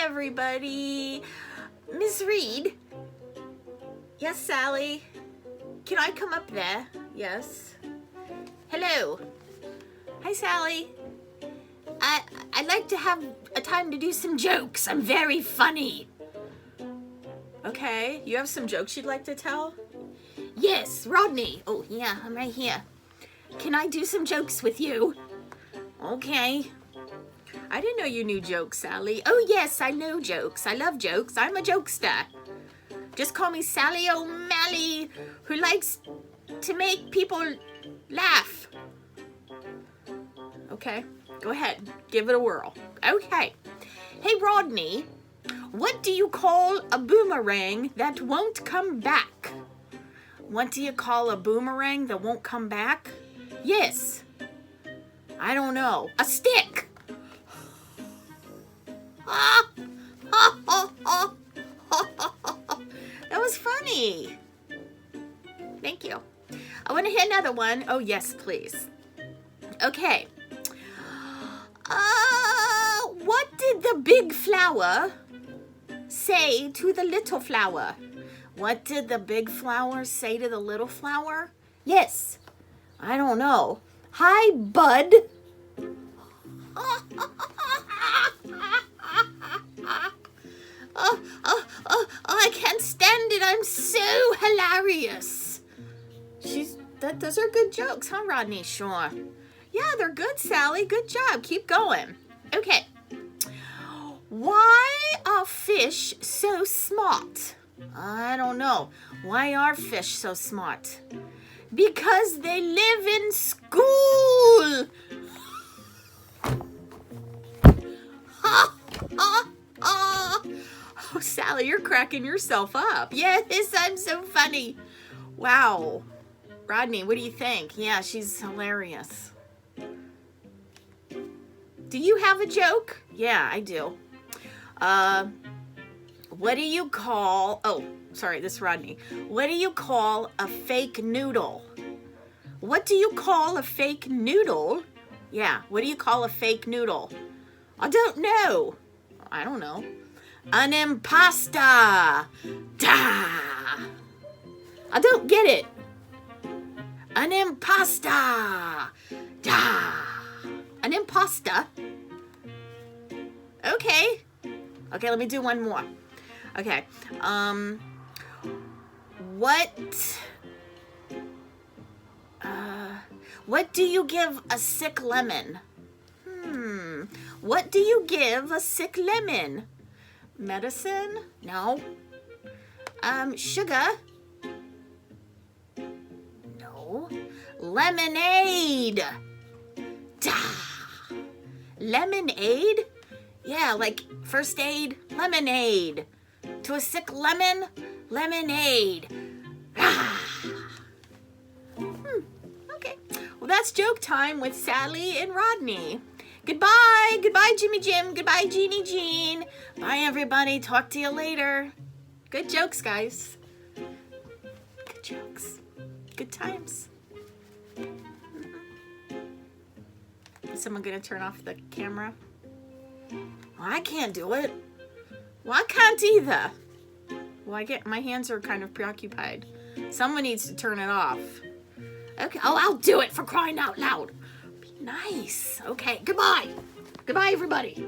everybody. Miss Reed? Yes, Sally? Can I come up there? Yes. Hello. Hi, Sally. I'd like to have a time to do some jokes. I'm very funny. Okay, you have some jokes you'd like to tell? Yes, Rodney. Oh, yeah, I'm right here. Can I do some jokes with you? Okay. I didn't know you knew jokes, Sally. Oh, yes, I know jokes. I love jokes. I'm a jokester. Just call me Sally O'Malley, who likes to make people laugh. Okay, go ahead. Give it a whirl. Okay. Hey, Rodney, what do you call a boomerang that won't come back? What do you call a boomerang that won't come back? Yes. I don't know. A stick. That was funny. Thank you. I want to hear another one. Oh, yes, please. Okay. What did the big flower say to the little flower? What did the big flower say to the little flower? Yes. I don't know. Hi, bud. I can't stand it. I'm so hilarious. Those are good jokes, huh, Rodney? Sure. Yeah, they're good, Sally. Good job. Keep going. Okay. Why are fish so smart? I don't know. Why are fish so smart? Because they live in school. Oh, Sally, you're cracking yourself up. Yes, I'm so funny. Wow. Rodney, what do you think? Yeah, she's hilarious. Do you have a joke? Yeah, I do. What do you call... Oh, sorry, this is Rodney. What do you call a fake noodle? What do you call a fake noodle? Yeah, what do you call a fake noodle? I don't know. I don't know. An impasta. Da. I don't get it. An impasta. Da. An impasta. Okay. Okay, let me do one more. Okay. What do you give a sick lemon? What do you give a sick lemon? Medicine? No. Sugar? No. Lemonade. Da. Lemonade? Yeah, like first aid, lemonade. To a sick lemon, lemonade. Okay. Well, that's joke time with Sally and Rodney. Goodbye. Goodbye, Jimmy Jim. Goodbye, Jeannie Jean. Bye, everybody. Talk to you later. Good jokes, guys. Good jokes. Good times. Is someone going to turn off the camera? Well, I can't do it. Well, I can't either. Well, my hands are kind of preoccupied. Someone needs to turn it off. Okay. Oh, I'll do it, for crying out loud. Be nice. Okay. Goodbye. Goodbye, everybody.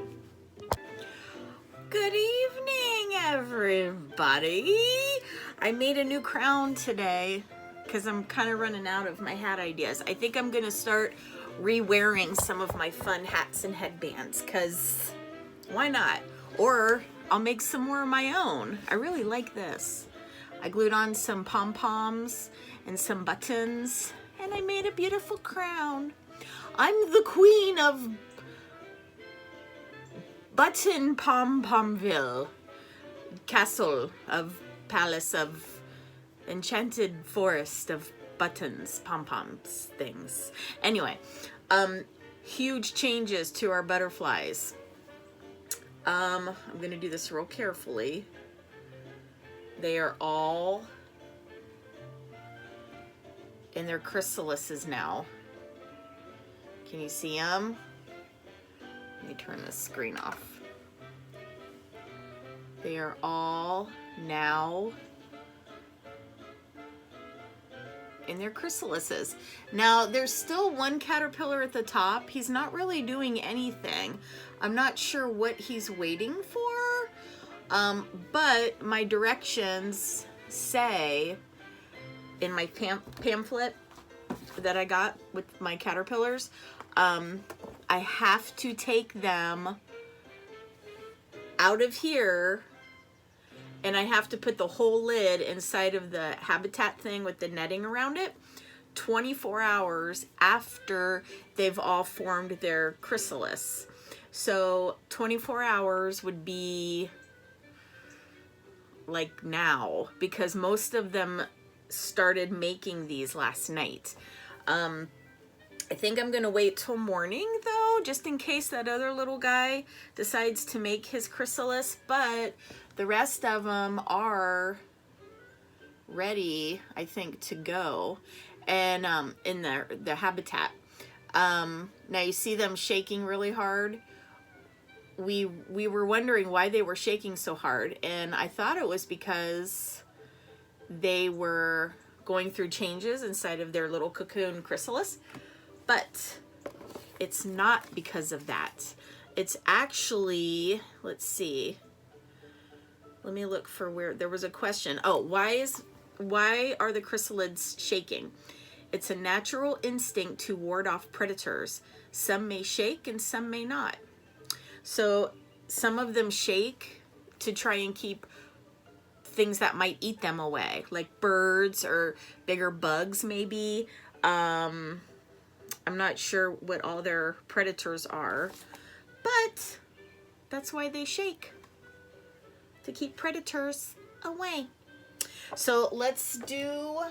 Good evening, everybody. I made a new crown today because I'm kind of running out of my hat ideas. I think I'm going to start re-wearing some of my fun hats and headbands because why not? Or I'll make some more of my own. I really like this. I glued on some pom-poms and some buttons, and I made a beautiful crown. I'm the queen of Button Pom-Pomville, castle of palace of enchanted forest of buttons, pom-poms, things. Anyway, huge changes to our butterflies. I'm going to do this real carefully. They are all in their chrysalises now. Can you see them? Let me turn this screen off. They are all now in their chrysalises. Now there's still one caterpillar at the top. He's not really doing anything. I'm not sure what he's waiting for, but my directions say in my pamphlet that I got with my caterpillars, I have to take them out of here and I have to put the whole lid inside of the habitat thing with the netting around it 24 hours after they've all formed their chrysalis. So 24 hours would be like now, because most of them started making these last night. I think I'm gonna wait till morning though, just in case that other little guy decides to make his chrysalis, but the rest of them are ready, I think, to go, and in the habitat. Now you see them shaking really hard. We were wondering why they were shaking so hard, and I thought it was because they were going through changes inside of their little cocoon chrysalis, but it's not because of that. It's actually, let's see, let me look for where there was a question. Oh, why are the chrysalids shaking? It's a natural instinct to ward off predators. Some may shake and some may not. So some of them shake to try and keep things that might eat them away, like birds or bigger bugs maybe. I'm not sure what all their predators are, but that's why they shake, to keep predators away. So let's do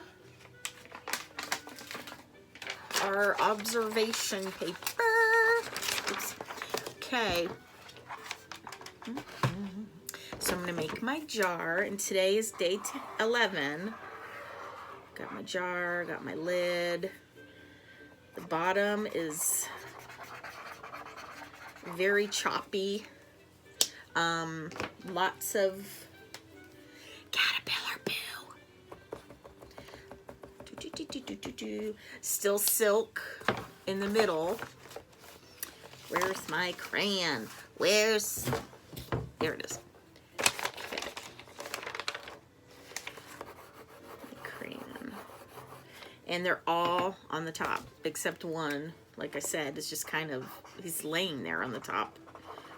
our observation paper. Oops. Okay. So I'm gonna make my jar, and today is day 11. Got my jar, got my lid. The bottom is very choppy. Lots of caterpillar poo. Still silk in the middle. Where's my crayon? There it is. Okay. Crayon. And they're all on the top, except one. Like I said, it's just kind of, he's laying there on the top.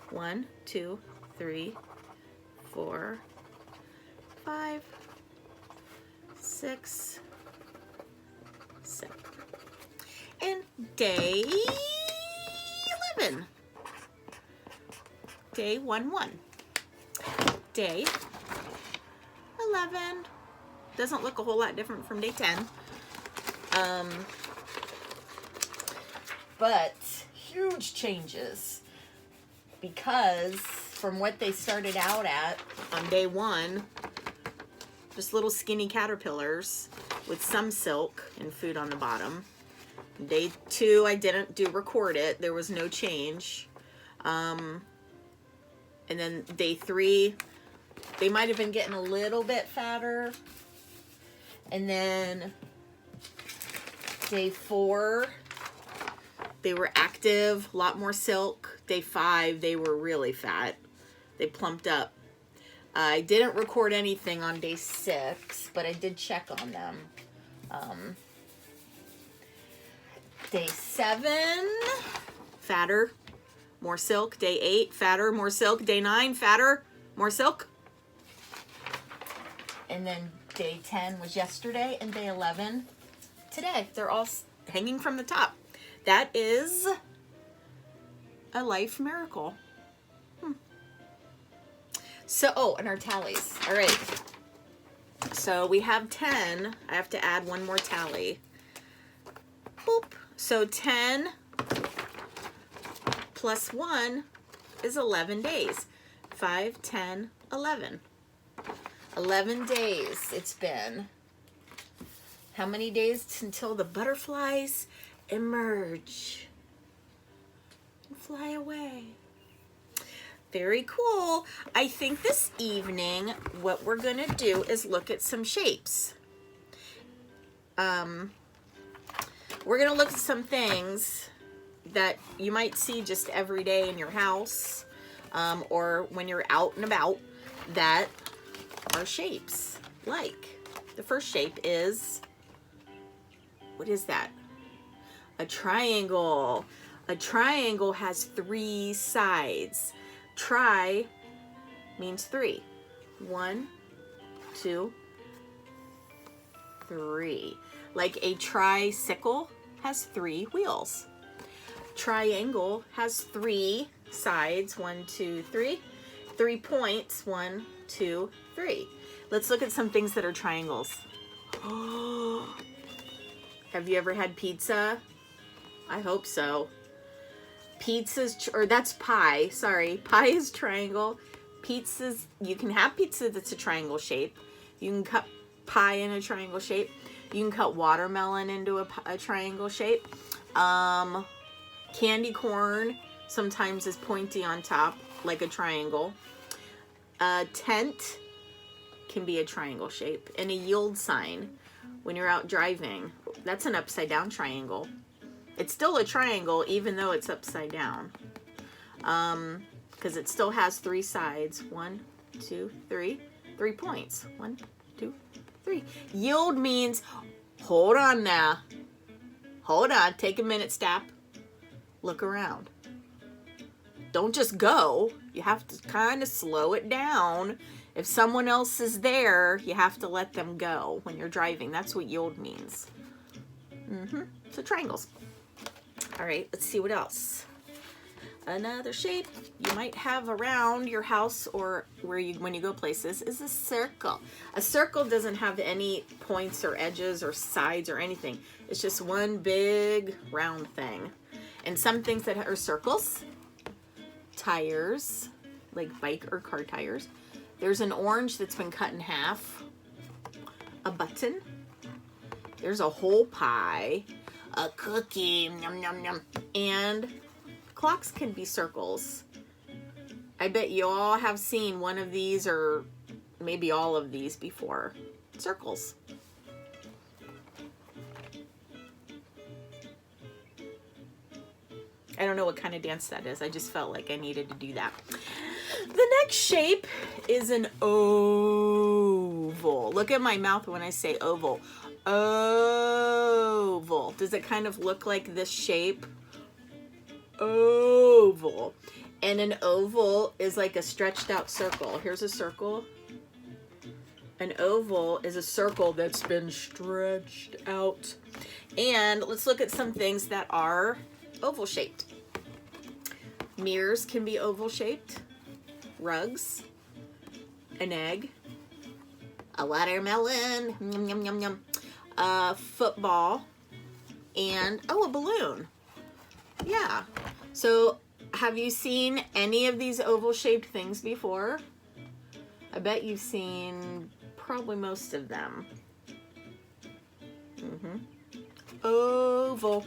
1, 2, 3, 4, 5, 6, 7. And day 11. Day 1-1. Day 11. Doesn't look a whole lot different from day 10. But huge changes, because from what they started out at on day 1, just little skinny caterpillars with some silk and food on the bottom. Day 2, I didn't record it. There was no change. And then day 3, they might have been getting a little bit fatter. And then day 4, they were active, a lot more silk. Day 5, they were really fat. They plumped up. I didn't record anything on day 6, but I did check on them. Day 7, fatter, more silk. Day 8, fatter, more silk. Day 9, fatter, more silk. And then day 10 was yesterday, and day 11 today. They're all hanging from the top. That is a life miracle. So, oh, and our tallies. All right. So we have 10. I have to add one more tally. Boop. So 10 plus 1 is 11 days. 5, 10, 11. 11 days it's been. How many days until the butterflies emerge and fly away? Very cool. I think this evening what we're gonna do is look at some shapes. We're gonna look at some things that you might see just every day in your house, or when you're out and about, that are shapes. Like, the first shape is, what is that? A triangle. A triangle has 3 sides. Tri means 3. 1, 2, 3. Like a tricycle has 3 wheels. Triangle has 3 sides. 1, 2, 3. 3 points. 1, 2, 3. Let's look at some things that are triangles. Have you ever had pizza? I hope so. Pizza's, or that's pie, sorry. Pie is triangle. Pizza's, you can have pizza that's a triangle shape. You can cut pie in a triangle shape. You can cut watermelon into a triangle shape. Candy corn sometimes is pointy on top, like a triangle. A tent can be a triangle shape. And a yield sign, when you're out driving, that's an upside down triangle. It's still a triangle even though it's upside down, because it still has 3 sides. 1, 2, 3. 3 points. 1, 2, 3. Yield means, hold on now. Hold on. Take a minute, stop. Look around. Don't just go. You have to kind of slow it down. If someone else is there, you have to let them go when you're driving. That's what yield means. So triangles. All right, let's see what else. Another shape you might have around your house or when you go places is a circle. A circle doesn't have any points or edges or sides or anything. It's just one big round thing. And some things that are circles, tires, like bike or car tires. There's an orange that's been cut in half. A button. There's a whole pie. A cookie, yum, yum, yum. And clocks can be circles. I bet you all have seen one of these or maybe all of these before. Circles. I don't know what kind of dance that is. I just felt like I needed to do that. The next shape is an oval. Look at my mouth when I say oval. Oval. Does it kind of look like this shape? Oval. And an oval is like a stretched out circle. Here's a circle. An oval is a circle that's been stretched out. And let's look at some things that are oval shaped. Mirrors can be oval shaped. Rugs. An egg. A watermelon. Yum, yum, yum, yum. Football. And, oh, a balloon. Yeah. So, have you seen any of these oval shaped things before? I bet you've seen probably most of them. Oval.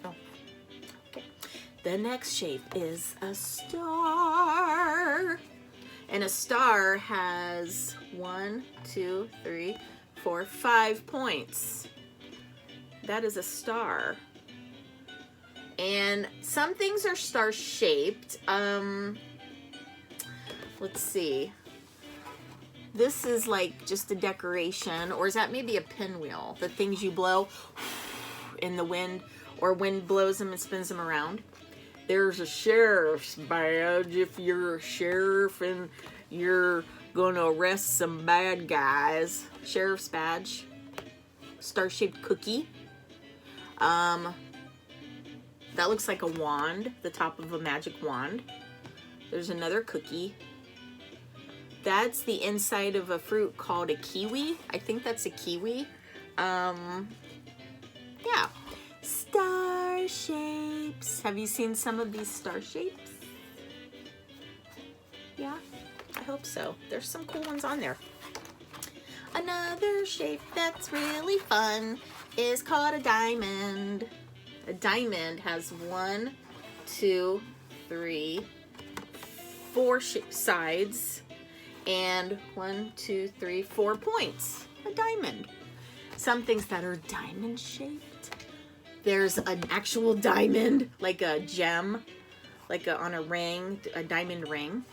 Oh, okay. The next shape is a star. And a star has 1, 2, 3, 4, 5 points. That is a star. And some things are star shaped. Let's see. This is like just a decoration, or is that maybe a pinwheel? The things you blow in the wind, or wind blows them and spins them around. There's a sheriff's badge if you're a sheriff and you're gonna arrest some bad guys. Sheriff's badge. Star-shaped cookie. That looks like a wand, the top of a magic wand. There's another cookie. That's the inside of a fruit called a kiwi. I think that's a kiwi. Yeah. Star shapes. Have you seen some of these star shapes? Yeah, I hope so. There's some cool ones on there. Another shape that's really fun is called a diamond. A diamond has 1, 2, 3, 4 sides, and 1, 2, 3, 4 points. A diamond. Some things that are diamond shaped. There's an actual diamond, like a gem, like on a ring, a diamond ring.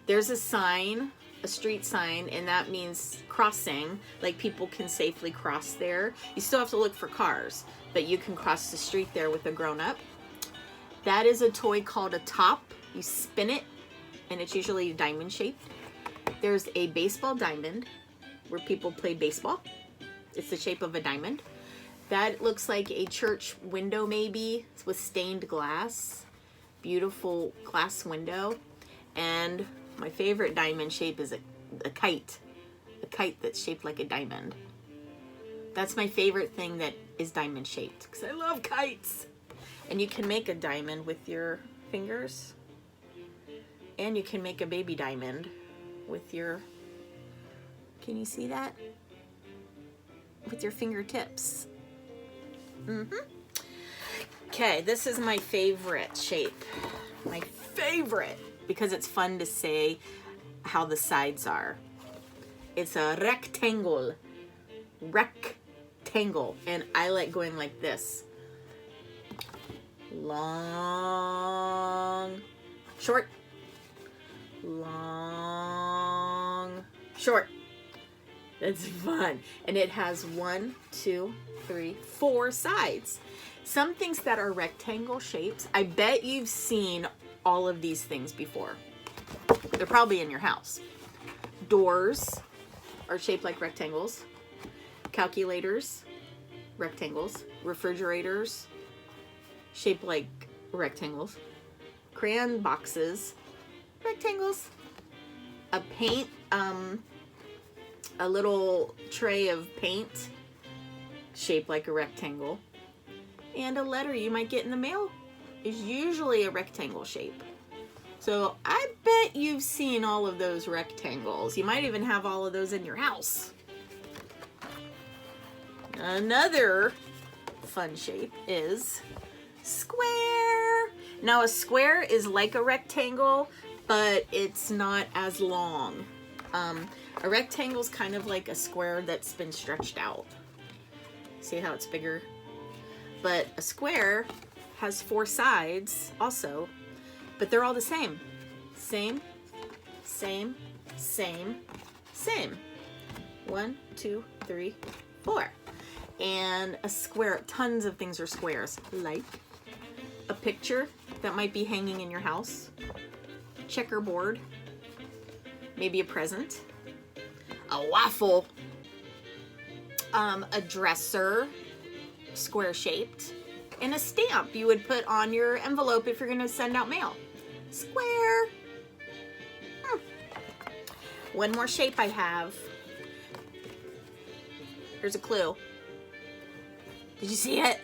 There's a sign, a street sign, and that means crossing, like people can safely cross there. You still have to look for cars, but you can cross the street there with a grown-up. That is a toy called a top. You spin it, and it's usually diamond shaped. There's a baseball diamond, where people play baseball. It's the shape of a diamond. That looks like a church window maybe, with stained glass. Beautiful glass window. And my favorite diamond shape is a kite. A kite that's shaped like a diamond. That's my favorite thing that is diamond shaped, because I love kites. And you can make a diamond with your fingers. And you can make a baby diamond with your, can you see that? With your fingertips. Okay, this is my favorite shape. My favorite, because it's fun to say how the sides are. It's a rectangle. Rectangle. And I like going like this. Long, short, long, short. It's fun. And it has 1, 2, 3, 4 sides. Some things that are rectangle shapes, I bet you've seen all of these things before. They're probably in your house. Doors are shaped like rectangles. Calculators, rectangles. Refrigerators, shaped like rectangles. Crayon boxes, rectangles. A paint, a little tray of paint shaped like a rectangle. And a letter you might get in the mail is usually a rectangle shape. So I bet you've seen all of those rectangles. You might even have all of those in your house. Another fun shape is square. Now a square is like a rectangle, but it's not as long. A rectangle is kind of like a square that's been stretched out. See how it's bigger? But a square has 4 sides also, but they're all the same. Same, same, same, same. 1, 2, 3, 4. And a square, tons of things are squares, like a picture that might be hanging in your house, checkerboard, maybe a present, a waffle, a dresser, square shaped, and a stamp you would put on your envelope if you're going to send out mail. Square. One more shape I have. Here's a clue. Did you see it?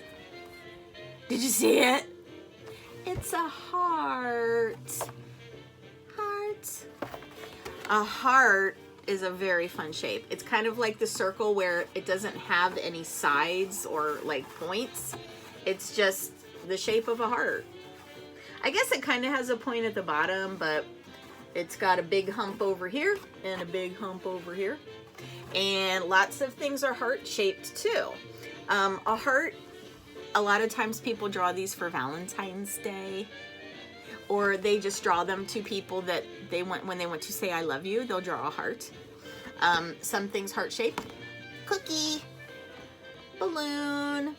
Did you see it? It's a heart. Heart. A heart is a very fun shape. It's kind of like the circle where it doesn't have any sides or like points. It's just the shape of a heart. I guess it kind of has a point at the bottom, but it's got a big hump over here and a big hump over here. And lots of things are heart shaped too. A heart, a lot of times people draw these for Valentine's Day, or they just draw them to people that they want when they want to say I love you, they'll draw a heart. Some things heart shaped. Cookie, balloon,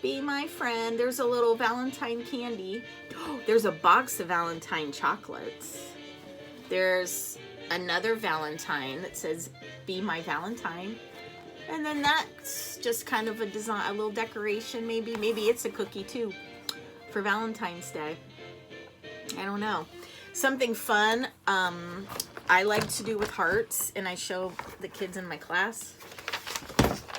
be my friend. There's a little Valentine candy. There's a box of Valentine chocolates. There's another Valentine that says be my Valentine. And then that's just kind of a design, a little decoration maybe. Maybe it's a cookie too for Valentine's Day. I don't know. Something fun I like to do with hearts, and I show the kids in my class.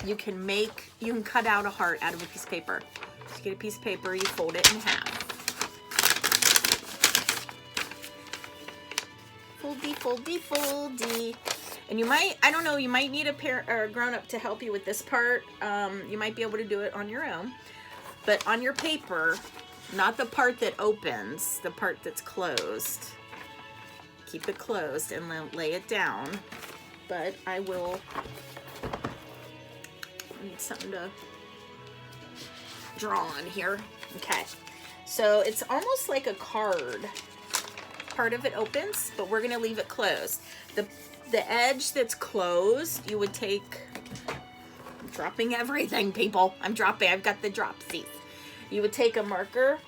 You can cut out a heart out of a piece of paper. Just get a piece of paper, you fold it in half. Foldy, foldy, foldy. And you might, I don't know, you might need a parent or a grown-up to help you with this part. You might be able to do it on your own. But on your paper, not the part that opens, the part that's closed. Keep it closed and lay it down. But I will need something to draw on here. Okay. So it's almost like a card. Part of it opens, but we're going to leave it closed. The edge that's closed, you would take, I'm dropping everything, people. I've got the dropsies. You would take a marker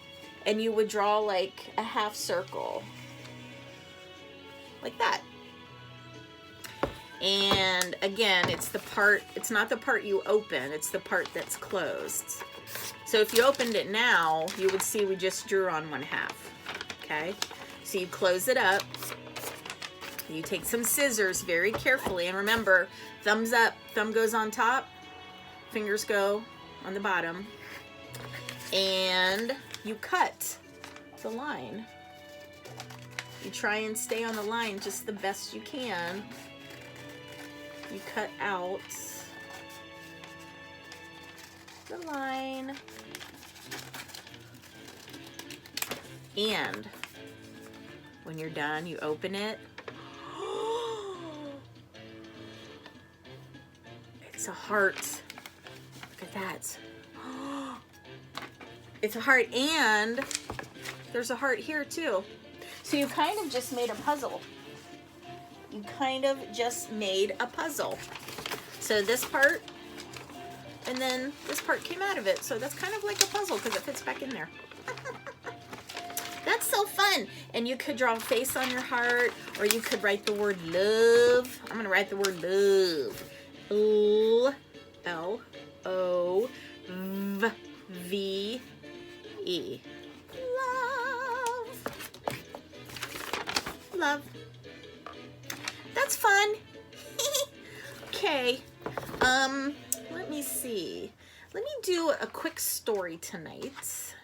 and you would draw like a half circle. Like that. And again, it's not the part you open, it's the part that's closed. So if you opened it now, you would see we just drew on one half. Okay? So you close it up. You take some scissors very carefully, and remember, thumbs up, thumb goes on top, fingers go on the bottom, and you cut the line. You try and stay on the line just the best you can. You cut out the line, and when you're done, you open it. It's a heart. Look at that. It's a heart, and there's a heart here too. So you kind of just made a puzzle. You kind of just made a puzzle. So this part, and then this part came out of it. So that's kind of like a puzzle because it fits back in there. That's so fun. And you could draw a face on your heart, or you could write the word love. I'm going to write the word love. L-O-V-V-E. Love. Love. That's fun. Okay. Let me see. Let me do a quick story tonight.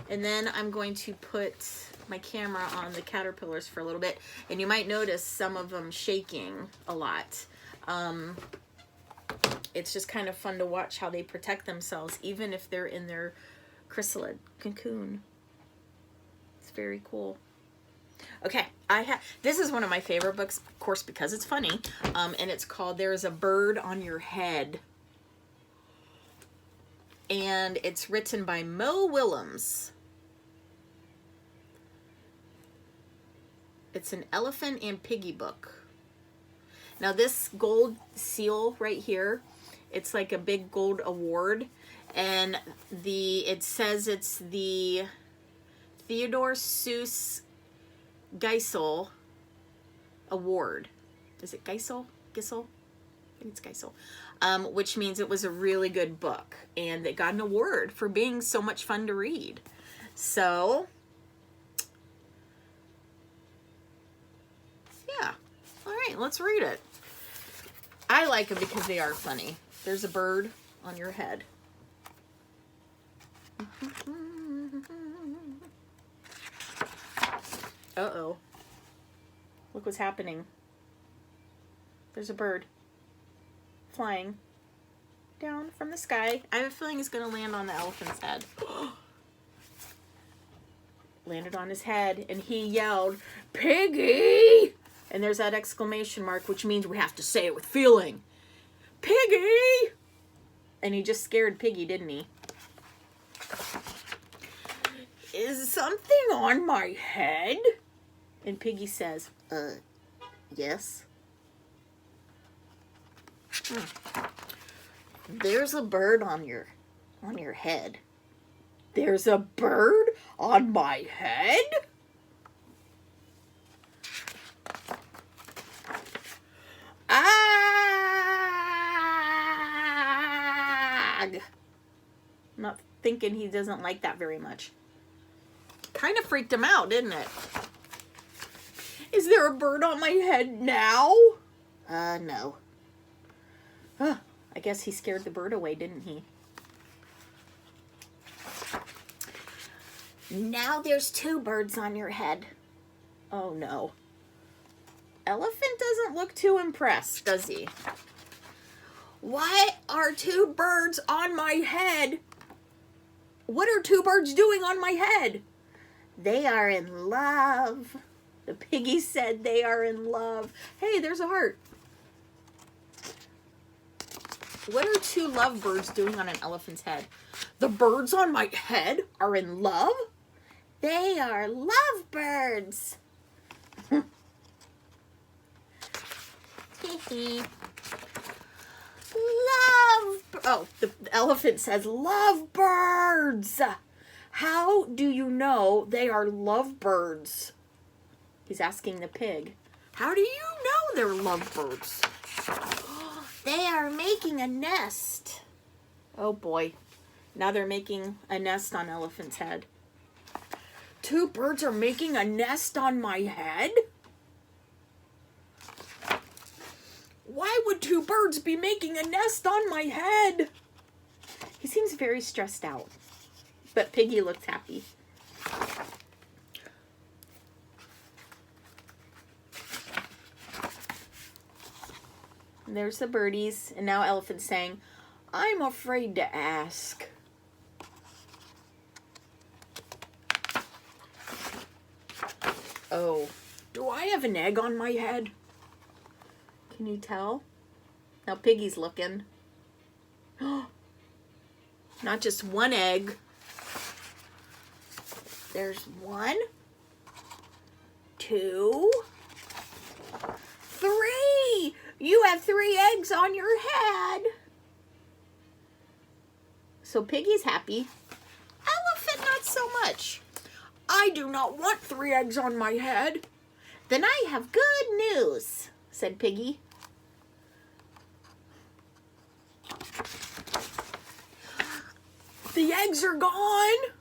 And then I'm going to put my camera on the caterpillars for a little bit. And you might notice some of them shaking a lot. It's just kind of fun to watch how they protect themselves, even if they're in their chrysalid cocoon. It's very cool. Okay, this is one of my favorite books, of course, because it's funny. And it's called There's a Bird on Your Head. And it's written by Mo Willems. It's an elephant and piggy book. Now this gold seal right here, it's like a big gold award, and it says it's the Theodore Seuss Geisel Award. Is it Geisel? Gissel? I think it's Geisel. Which means it was a really good book, and it got an award for being so much fun to read. So, yeah. All right, let's read it. I like them because they are funny. There's a bird on your head. Uh-oh. Look what's happening. There's a bird flying down from the sky. I have a feeling it's going to land on the elephant's head. Landed on his head, and he yelled, "Piggy!" And there's that exclamation mark, which means we have to say it with feeling. Piggy! And he just scared Piggy, didn't he? Is something on my head? And Piggy says, yes. There's a bird on your head. There's a bird on my head? Ag! Not thinking he doesn't like that very much. Kind of freaked him out, didn't it? Is there a bird on my head now? No. Huh. I guess he scared the bird away, didn't he? Now there's two birds on your head. Oh no. Elephant doesn't look too impressed, does he? Why are two birds on my head? What are two birds doing on my head? They are in love. The piggy said they are in love. Hey, there's a heart. What are two lovebirds doing on an elephant's head? The birds on my head are in love? They are lovebirds. Oh, the elephant says lovebirds. How do you know they are lovebirds? He's asking the pig. How do you know they're lovebirds? They are making a nest. Oh boy. Now they're making a nest on Elephant's head. Two birds are making a nest on my head? Why would two birds be making a nest on my head? He seems very stressed out, but Piggy looks happy. And there's the birdies, and now Elephant's saying, I'm afraid to ask. Oh, do I have an egg on my head? Can you tell? Now Piggy's looking. Not just one egg. There's 1, 2, 3. You have 3 eggs on your head. So Piggy's happy. Elephant, not so much. I do not want 3 eggs on my head. Then I have good news, said Piggy. The eggs are gone.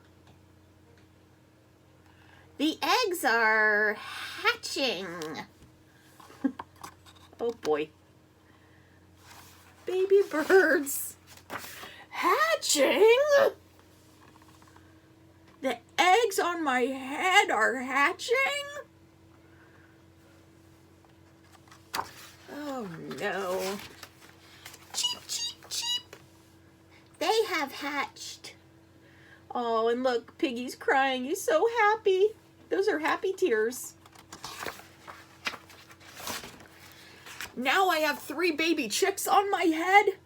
The eggs are hatching. Oh boy. Baby birds. Hatching? The eggs on my head are hatching? Oh no. Cheep, cheep, cheep. They have hatched. Oh, and look, Piggy's crying. He's so happy. Those are happy tears. Now I have 3 baby chicks on my head.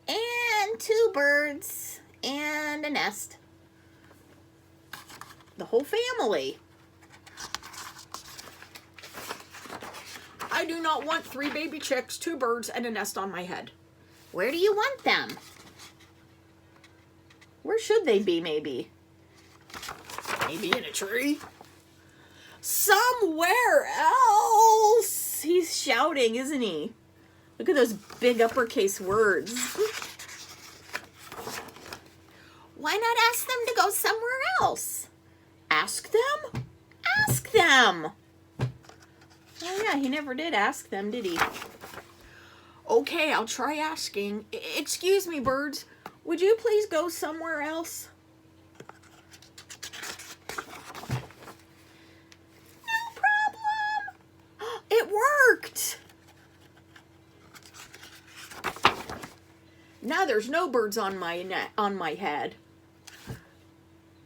And 2 birds. And a nest. The whole family. I do not want 3 baby chicks, 2 birds, and a nest on my head. Where do you want them? Where should they be, maybe? Maybe in a tree? Somewhere else! He's shouting, isn't he? Look at those big uppercase words. Why not ask them to go somewhere else? Ask them? Ask them! Oh yeah, he never did ask them, did he? Okay, I'll try asking. Excuse me, birds. Would you please go somewhere else? No problem. It worked. Now there's no birds on my head.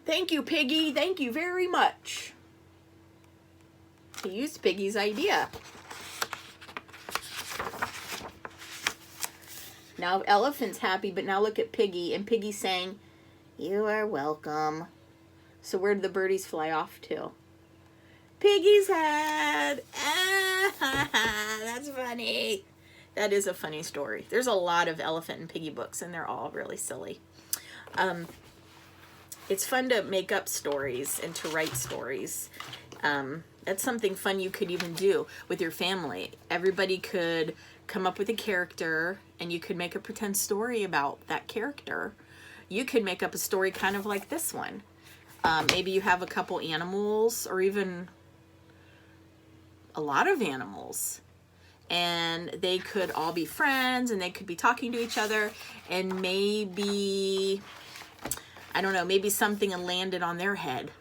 Thank you, Piggy. Thank you very much. He used Piggy's idea. Now Elephant's happy, but now look at Piggy, and Piggy's saying, you are welcome. So where did the birdies fly off to? Piggy's head. That's funny. That is a funny story. There's a lot of Elephant and Piggy books, and they're all really silly. It's fun to make up stories and to write stories. That's something fun you could even do with your family. Everybody could come up with a character, and you could make a pretend story about that character. You could make up a story kind of like this one. Maybe you have a couple animals, or even a lot of animals, and they could all be friends, and they could be talking to each other, and maybe, I don't know, maybe something landed on their head,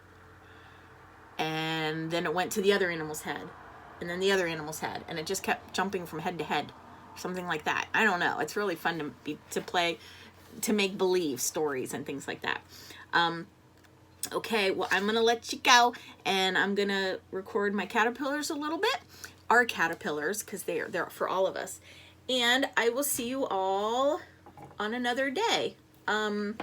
and then it went to the other animal's head, and then the other animal's head, and it just kept jumping from head to head, something like that. I don't know. It's really fun to play to make believe stories and things like that. Okay, well, I'm gonna let you go, and I'm gonna record my caterpillars a little bit, our caterpillars, because they're for all of us, and I will see you all on another day. Yeah.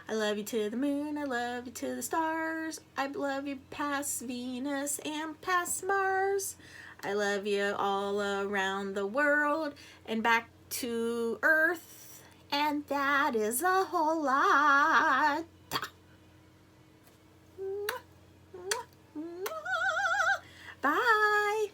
I love you to the moon, I love you to the stars, I love you past Venus and past Mars. I love you all around the world and back to Earth, and that is a whole lot. Bye.